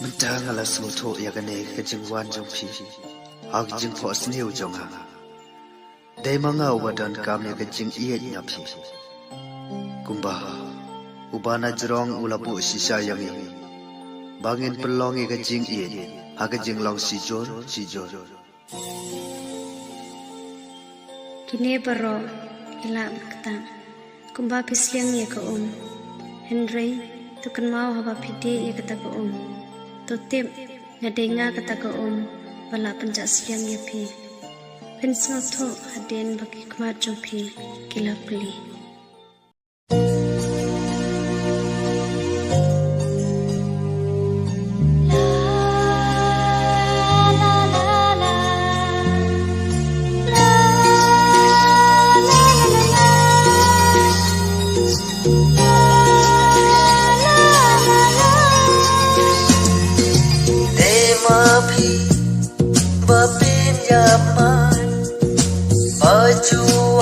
มันจางอะไรสูโถอยากกันเองก็จึงวันจงพีหากจึงพอสนิวจงหาได้มังเอาวัดันกามเนี่ยก็จึงเอียดนับพีกุมบาอุบานาจรองอุลาบุชิชายังเองบางเงินปลองเองก็จึงเอียดหากจึงลองสิจรKini baro ilak kata kumba pisliang ya ke Henry tu kan mau haba pidi ya kata ke tu tip ngadenga kata ke bala penjak siang ya pi pensel tu haden bagi kemar jompi kila peli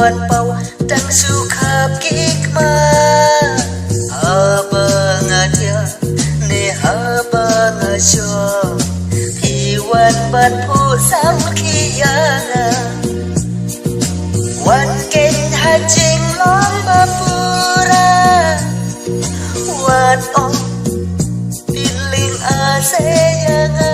Juan pau dan suka kikma abangadia ne abangasyo piwan ban pu sam kiyana wan ken hajing long bapura wan ong piling aseyanga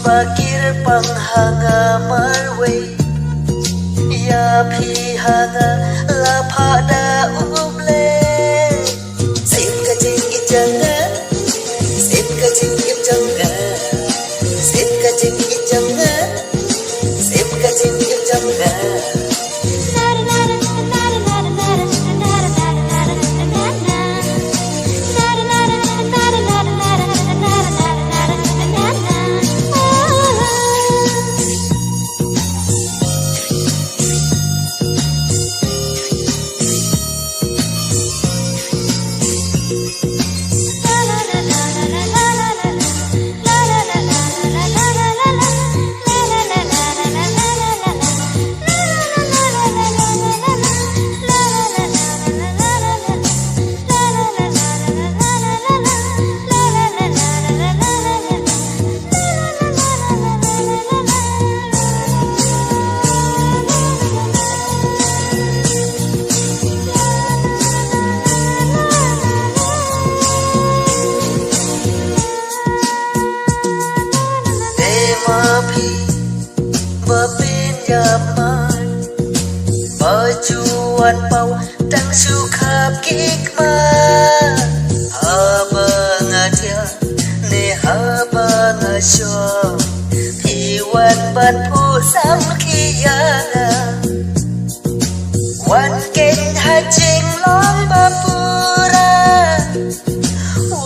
Bakir panghanga marwe ya pihanga la pada uble sim kajing ijanga sim kajing ijanga sim kajing ijanga sim kajing ijanga Juan pau dan suka kikma abangadia ne abangasyo piwan ban pu sam kiyana wan ken hajing long bapura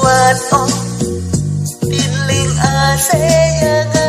wan ong piling aseyanga